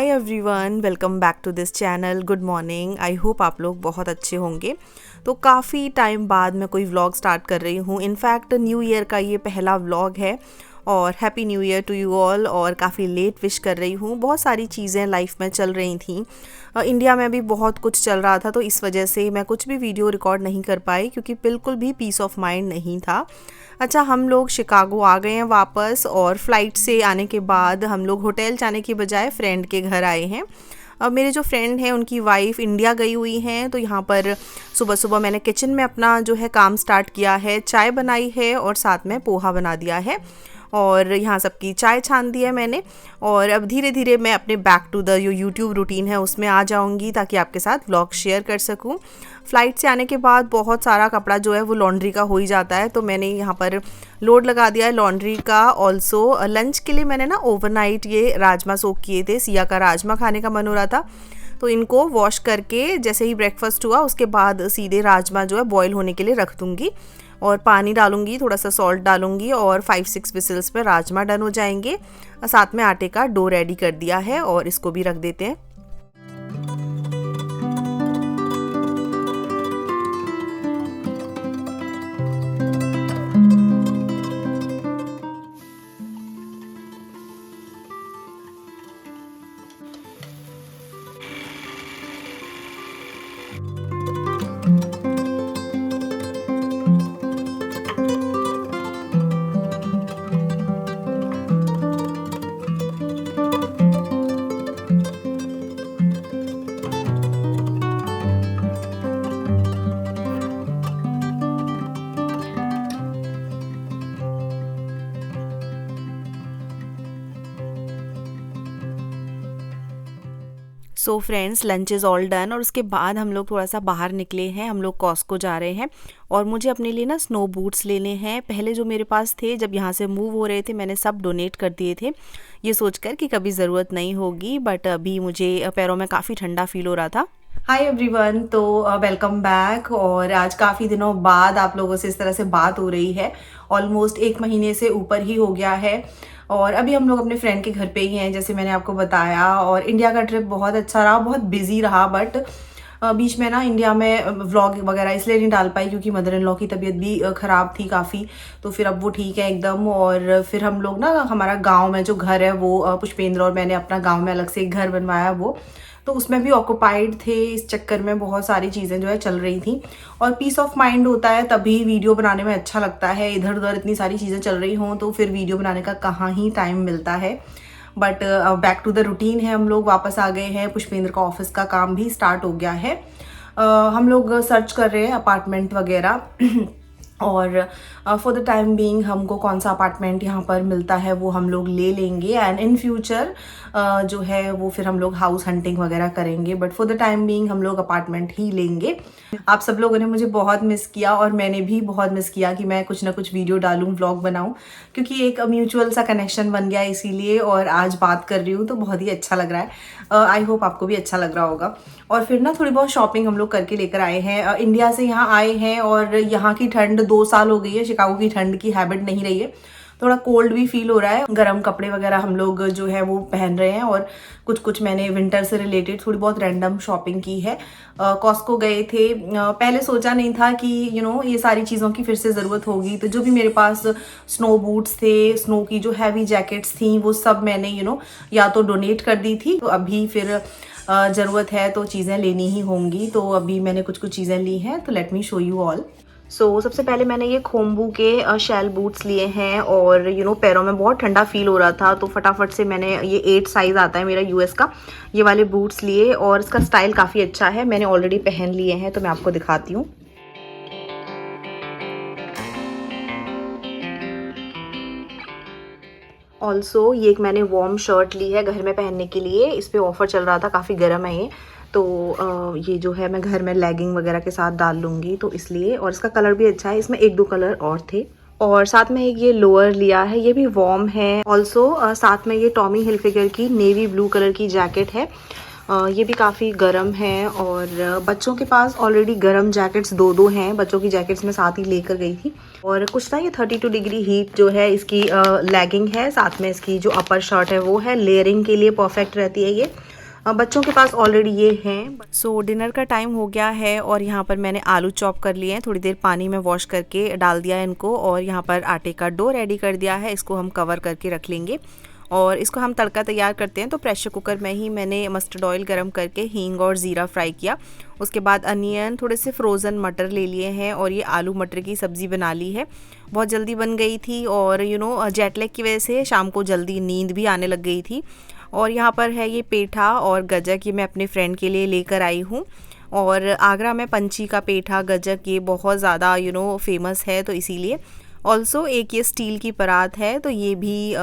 Hi everyone, welcome back to this channel. Good morning. I hope आप लोग बहुत अच्छे होंगे। तो काफ़ी टाइम बाद मैं कोई व्लॉग स्टार्ट कर रही हूँ। इनफैक्ट न्यू ईयर का ये पहला व्लॉग है और happy new year to you all. और काफ़ी लेट विश कर रही हूँ। बहुत सारी चीज़ें लाइफ में चल रही थी। इंडिया में भी बहुत कुछ चल रहा था, तो इस वजह से मैं कुछ भी वीडियो रिकॉर्ड नहीं कर पाई क्योंकि बिल्कुल भी पीस ऑफ माइंड नहीं था। अच्छा, हम लोग शिकागो आ गए हैं वापस और फ़्लाइट से आने के बाद हम लोग होटल जाने के बजाय फ्रेंड के घर आए हैं। अब मेरे जो फ्रेंड हैं उनकी वाइफ इंडिया गई हुई हैं, तो यहाँ पर सुबह सुबह मैंने किचन में अपना जो है काम स्टार्ट किया है। चाय बनाई है और साथ में पोहा बना दिया है और यहाँ सबकी चाय छान दी है मैंने। और अब धीरे धीरे मैं अपने बैक टू द जो यूट्यूब रूटीन है उसमें आ जाऊँगी ताकि आपके साथ व्लॉग शेयर कर सकूँ। फ़्लाइट से आने के बाद बहुत सारा कपड़ा जो है वो लॉन्ड्री का हो ही जाता है, तो मैंने यहाँ पर लोड लगा दिया है लॉन्ड्री का। ऑल्सो लंच के लिए मैंने ना ओवरनाइट ये राजमा सोक किए थे। सिया का राजमा खाने का मन हो रहा था, तो इनको वॉश करके जैसे ही ब्रेकफास्ट हुआ उसके बाद सीधे राजमा जो है बॉईल होने के लिए रख दूँगी और पानी डालूंगी, थोड़ा सा सॉल्ट डालूंगी और 5-6 विसिल्स पे राजमा डन हो जाएंगे। साथ में आटे का डो रेडी कर दिया है और इसको भी रख देते हैं। So friends, lunch is all done और उसके बाद हम लोग थोड़ा सा बाहर निकले हैं। हम लोग कॉस्को जा रहे हैं और मुझे अपने लिए ना स्नो बूट्स लेने हैं। पहले जो मेरे पास थे जब यहाँ से मूव हो रहे थे मैंने सब डोनेट कर दिए थे, ये सोचकर कि कभी ज़रूरत नहीं होगी। बट अभी मुझे पैरों में काफ़ी ठंडा फील हो रहा था। हाय एवरीवन, तो वेलकम बैक। और आज काफ़ी दिनों बाद आप लोगों से इस तरह से बात हो रही है। ऑलमोस्ट 1 महीने से ऊपर ही हो गया है और अभी हम लोग अपने फ्रेंड के घर पे ही हैं जैसे मैंने आपको बताया। और इंडिया का ट्रिप बहुत अच्छा रहा, बहुत बिजी रहा। बट बीच में ना इंडिया में व्लॉग वगैरह इसलिए नहीं डाल पाई क्योंकि मदर इन लॉ की तबीयत भी ख़राब थी काफ़ी। तो फिर अब वो ठीक है एकदम। और फिर हम लोग ना हमारा गांव में जो घर है वो पुष्पेंद्र और मैंने अपना गांव में अलग से एक घर बनवाया वो, तो उसमें भी ऑक्यूपाइड थे। इस चक्कर में बहुत सारी चीज़ें जो है चल रही थी और पीस ऑफ माइंड होता है तभी वीडियो बनाने में अच्छा लगता है। इधर उधर इतनी सारी चीज़ें चल रही हों तो फिर वीडियो बनाने का कहाँ ही टाइम मिलता है। But back to the routine है, हम लोग वापस आ गए हैं। पुष्पेंद्र का ऑफिस का काम भी स्टार्ट हो गया है। हम लोग सर्च कर रहे हैं अपार्टमेंट वगैरह और फॉर द टाइम बीइंग हमको कौन सा अपार्टमेंट यहाँ पर मिलता है वो हम लोग ले लेंगे एंड इन फ्यूचर जो है वो फिर हम लोग हाउस हंटिंग वगैरह करेंगे। But for the time being हम लोग अपार्टमेंट ही लेंगे। आप सब लोगों ने मुझे बहुत मिस किया और मैंने भी बहुत मिस किया कि मैं कुछ ना कुछ वीडियो डालूं, व्लॉग बनाऊं, क्योंकि एक म्यूचुअल सा कनेक्शन बन गया इसीलिए। और आज बात कर रही हूँ तो बहुत ही अच्छा लग रहा है। आई होप आपको भी अच्छा लग रहा होगा। और फिर ना थोड़ी बहुत शॉपिंग हम लोग करके लेकर आए हैं। इंडिया से यहाँ आए हैं और यहाँ की ठंड 2 साल हो गई है, शिकागो की ठंड की हैबिट नहीं रही है। थोड़ा कोल्ड भी फील हो रहा है। गर्म कपड़े वगैरह हम लोग जो है वो पहन रहे हैं और कुछ मैंने विंटर से रिलेटेड थोड़ी बहुत रैंडम शॉपिंग की है। कॉस्को गए थे। पहले सोचा नहीं था कि ये सारी चीज़ों की फिर से ज़रूरत होगी, तो जो भी मेरे पास स्नो बूट्स थे, स्नो की जो हैवी जैकेट्स थी वो सब मैंने या तो डोनेट कर दी थी। तो अभी फिर ज़रूरत है तो चीज़ें लेनी ही होंगी। तो अभी मैंने कुछ चीज़ें ली हैं, तो let me show you all. सबसे पहले मैंने ये खोम्बू के शैल बूट्स लिए हैं और पैरों में बहुत ठंडा फील हो रहा था तो फटाफट से मैंने ये 8 साइज़ आता है मेरा यूएस का, ये वाले बूट्स लिए। और इसका स्टाइल काफ़ी अच्छा है, मैंने ऑलरेडी पहन लिए हैं तो मैं आपको दिखाती हूँ। ऑल्सो ये एक मैंने वार्म शर्ट ली है घर में पहनने के लिए, इस पर ऑफ़र चल रहा था, काफ़ी गर्म है ये। तो ये जो है मैं घर में लेगिंग वगैरह के साथ डाल लूँगी तो इसलिए। और इसका कलर भी अच्छा है, इसमें 1-2 कलर और थे। और साथ में एक ये लोअर लिया है, ये भी वार्म है। ऑल्सो साथ में ये टॉमी हिलफिगर की नेवी ब्लू कलर की जैकेट है, ये भी काफ़ी गर्म है। और बच्चों के पास ऑलरेडी गर्म जैकेट्स 2-2 हैं, बच्चों की जैकेट्स मैं साथ ही लेकर गई थी। और कुछ ना ये 32 डिग्री हीट जो है इसकी लेगिंग है, साथ में इसकी जो अपर शर्ट है वो है, लेयरिंग के लिए परफेक्ट रहती है ये। बच्चों के पास ऑलरेडी ये हैं। सो डिनर का टाइम हो गया है और यहाँ पर मैंने आलू चॉप कर लिए हैं, थोड़ी देर पानी में वॉश करके डाल दिया है इनको, और यहाँ पर आटे का डो रेडी कर दिया है। इसको हम कवर करके रख लेंगे और इसको हम तड़का तैयार करते हैं। तो प्रेशर कुकर में ही मैंने मस्टर्ड ऑयल गरम करके हींग और ज़ीरा फ्राई किया। उसके बाद अनियन, थोड़े से फ्रोज़न मटर ले लिए हैं और ये आलू मटर की सब्ज़ी बना ली है। बहुत जल्दी बन गई थी और जेट लैग की वजह से शाम को जल्दी नींद भी आने लग गई थी। और यहाँ पर है ये पेठा और गजक, ये मैं अपने फ्रेंड के लिए लेकर आई हूँ। और आगरा में पंची का पेठा गजक ये बहुत ज़्यादा फेमस है, तो इसीलिए। ऑल्सो एक ये स्टील की परात है, तो ये भी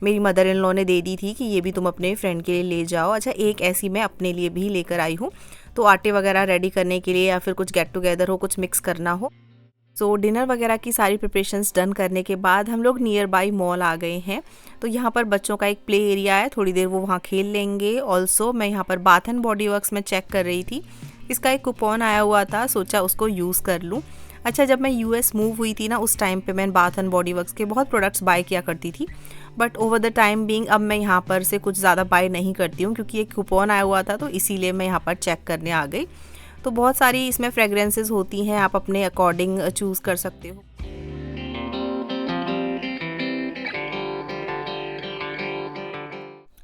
मेरी मदर इन लॉ ने दे दी थी कि ये भी तुम अपने फ्रेंड के लिए ले जाओ। अच्छा, एक ऐसी मैं अपने लिए भी लेकर आई हूँ। तो आटे वगैरह रेडी करने के लिए या फिर कुछ गेट टुगेदर हो, कुछ मिक्स करना हो। सो डिनर वगैरह की सारी प्रिपरेशंस डन करने के बाद हम लोग नियर बाई मॉल आ गए हैं। तो यहाँ पर बच्चों का एक प्ले एरिया है, थोड़ी देर वो वहाँ खेल लेंगे। ऑल्सो मैं यहाँ पर बाथ एंड बॉडी वर्क्स में चेक कर रही थी, इसका एक कूपन आया हुआ था, सोचा उसको यूज़ कर लूँ। अच्छा, जब मैं यूएस मूव हुई थी ना, उस टाइम पे मैं बाथ एंड बॉडी वर्क्स के बहुत प्रोडक्ट्स बाय किया करती थी, but over the time being अब मैं यहाँ पर से कुछ ज़्यादा बाय नहीं करती हूँ, क्योंकि एक कूपन आया हुआ था, तो इसीलिए मैं यहाँ पर चेक करने आ गई। तो बहुत सारी इसमें फ्रेगरेंसेस होती हैं, आप अपने अकॉर्डिंग चूज़ कर सकते हो।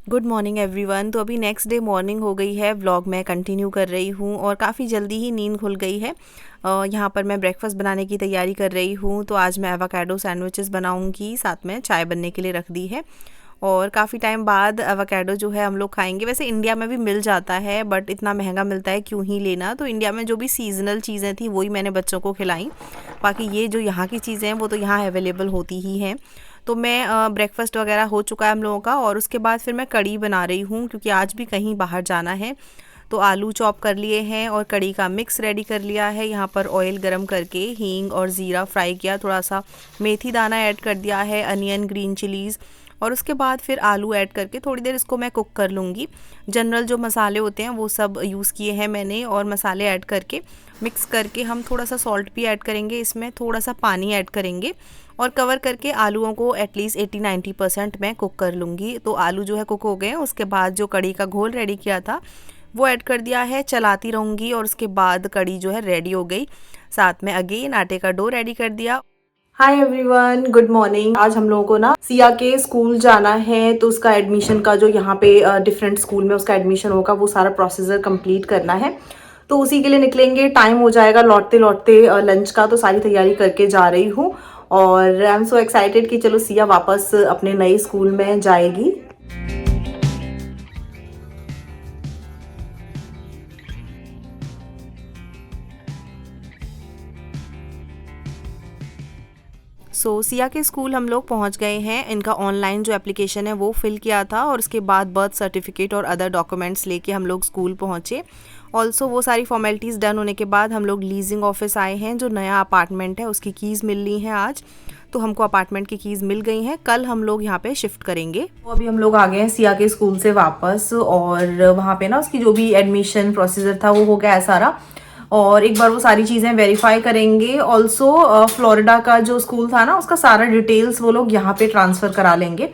Good morning everyone. तो अभी नेक्स्ट डे मॉर्निंग हो गई है, व्लॉग मैं कंटिन्यू कर रही हूँ और काफ़ी जल्दी ही नींद खुल गई है। यहाँ पर मैं ब्रेकफास्ट बनाने की तैयारी कर रही हूँ। तो आज मैं एवोकाडो सैंडविचेस बनाऊँगी, साथ में चाय बनने के लिए रख दी है। और काफ़ी टाइम बाद एवोकाडो जो है हम लोग खाएंगे। वैसे इंडिया में भी मिल जाता है, बट इतना महंगा मिलता है, क्यों ही लेना। तो इंडिया में जो भी सीजनल चीज़ें थी वही मैंने बच्चों को खिलाई। बाकी ये जो यहाँ की चीज़ें हैं वो तो यहाँ अवेलेबल होती ही हैं। तो मैं ब्रेकफास्ट वगैरह हो चुका है हम लोगों का, और उसके बाद फिर मैं कढ़ी बना रही हूँ, क्योंकि आज भी कहीं बाहर जाना है। तो आलू चॉप कर लिए हैं और कढ़ी का मिक्स रेडी कर लिया है। यहाँ पर ऑयल गरम करके हींग और ज़ीरा फ्राई किया, थोड़ा सा मेथी दाना ऐड कर दिया है, अनियन, ग्रीन चिलीज़, और उसके बाद फिर आलू ऐड करके थोड़ी देर इसको मैं कुक कर लूँगी। जनरल जो मसाले होते हैं वो सब यूज़ किए हैं मैंने, और मसाले ऐड करके मिक्स करके हम थोड़ा सा सॉल्ट भी ऐड करेंगे, इसमें थोड़ा सा पानी ऐड करेंगे और कवर करके आलूओं को एटलीस्ट 80-90% मैं कुक कर लूँगी। तो आलू जो है कुक हो गए हैं। उसके बाद जो कढ़ी का घोल रेडी किया था वो ऐड कर दिया है, चलाती रहूँगी, और उसके बाद कढ़ी जो है रेडी हो गई। साथ में अगेन आटे का डो रेडी कर दिया। Hi everyone, good morning. आज हम लोगों को ना सिया के स्कूल जाना है, तो उसका एडमिशन का जो यहाँ पे डिफरेंट स्कूल में उसका एडमिशन होगा, वो सारा प्रोसीजर कंप्लीट करना है। तो उसी के लिए निकलेंगे, टाइम हो जाएगा लौटते लौटते लंच का। तो सारी तैयारी करके जा रही हूँ और आई एम सो एक्साइटेड कि चलो सिया वापस अपने नए स्कूल में जाएगी। सिया के स्कूल हम लोग पहुंच गए हैं। इनका ऑनलाइन जो एप्लीकेशन है वो फिल किया था, और उसके बाद बर्थ सर्टिफिकेट और अदर डॉक्यूमेंट्स लेके हम लोग स्कूल पहुंचे। ऑल्सो वो सारी फॉर्मेलिटीज़ डन होने के बाद हम लोग लीजिंग ऑफिस आए हैं। जो नया अपार्टमेंट है उसकी कीज़ मिलनी है आज, तो हमको अपार्टमेंट की कीज़ मिल गई हैं। कल हम लोग यहाँ पे शिफ्ट करेंगे। तो अभी हम लोग आ गए हैं सिया के स्कूल से वापस, और वहाँ पे ना उसकी जो भी एडमिशन प्रोसीजर था वो हो गया है सारा, और एक बार वो सारी चीज़ें वेरीफाई करेंगे। ऑल्सो फ्लोरिडा का जो स्कूल था ना, उसका सारा डिटेल्स वो लोग यहाँ पे ट्रांसफ़र करा लेंगे।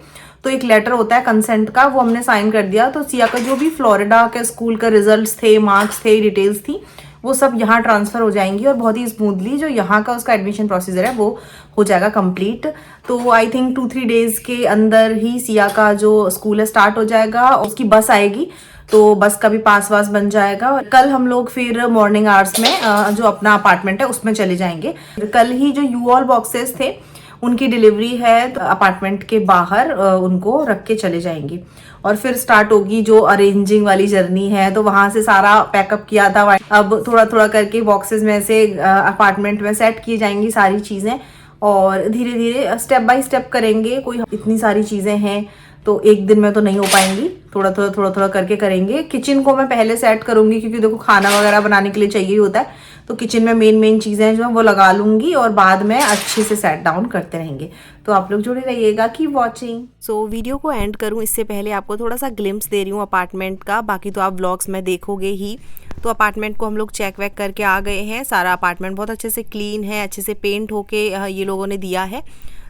तो एक लेटर होता है कंसेंट का, वो हमने साइन कर दिया। तो सिया का जो भी फ्लोरिडा के स्कूल का रिजल्ट्स थे, मार्क्स थे, डिटेल्स थी, वो सब यहाँ ट्रांसफ़र हो जाएंगी, और बहुत ही स्मूथली जो यहाँ का उसका एडमिशन प्रोसीजर है वो हो जाएगा कंप्लीट। तो आई थिंक 2-3 डेज़ के अंदर ही सिया का जो स्कूल है स्टार्ट हो जाएगा। उसकी बस आएगी, तो बस का भी पास वास बन जाएगा। और कल हम लोग फिर मॉर्निंग आवर्स में जो अपना अपार्टमेंट है उसमें चले जाएंगे। कल ही जो यूऑल बॉक्सेस थे उनकी डिलीवरी है, तो अपार्टमेंट के बाहर उनको रख के चले जाएंगे, और फिर स्टार्ट होगी जो अरेंजिंग वाली जर्नी है। तो वहां से सारा पैकअप किया था, अब थोड़ा थोड़ा करके बॉक्सेस में से अपार्टमेंट में सेट की जाएंगी सारी चीज़ें, और धीरे धीरे स्टेप बाय स्टेप करेंगे। कोई इतनी सारी चीज़ें हैं तो एक दिन में तो नहीं हो पाएंगी, थोड़ा थोड़ा करके करेंगे। किचन को मैं पहले सेट करूंगी, क्योंकि देखो खाना वगैरह बनाने के लिए चाहिए ही होता है। तो किचन में मेन चीज़ें जो है वो लगा लूँगी, और बाद में अच्छे से सेट डाउन करते रहेंगे। तो आप लोग जुड़े रहिएगा, कीप वॉचिंग। सो वीडियो को एंड करूँ इससे पहले आपको थोड़ा सा ग्लिम्स दे रही हूँ अपार्टमेंट का, बाकी तो आप व्लॉग्स में देखोगे ही। तो अपार्टमेंट को हम लोग चेक वेक करके आ गए हैं। सारा अपार्टमेंट बहुत अच्छे से क्लीन है, अच्छे से पेंट होके ये लोगों ने दिया है।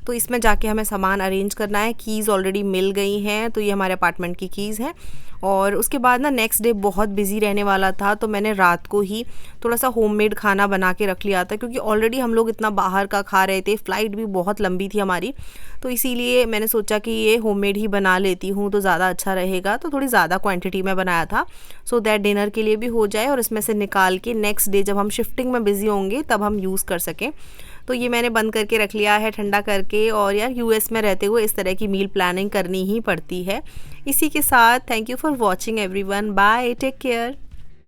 तो इसमें जाके हमें सामान अरेंज करना है। कीज़ ऑलरेडी मिल गई हैं, तो ये हमारे अपार्टमेंट की कीज़ हैं। और उसके बाद ना नेक्स्ट डे बहुत बिज़ी रहने वाला था, तो मैंने रात को ही थोड़ा सा होममेड खाना बना के रख लिया था, क्योंकि ऑलरेडी हम लोग इतना बाहर का खा रहे थे, फ़्लाइट भी बहुत लंबी थी हमारी, तो इसीलिए मैंने सोचा कि ये होममेड ही बना लेती हूँ तो ज़्यादा अच्छा रहेगा। तो थोड़ी ज़्यादा क्वांटिटी में बनाया था, सो दैट डिनर के लिए भी हो जाए और इसमें से निकाल के नेक्स्ट डे जब हम शिफ्टिंग में बिज़ी होंगे तब हम यूज़ कर सकें। तो ये मैंने बंद करके रख लिया है ठंडा करके। और यार यूएस में रहते हुए इस तरह की मील प्लानिंग करनी ही पड़ती है। इसी के साथ thank you for watching everyone, bye, take care.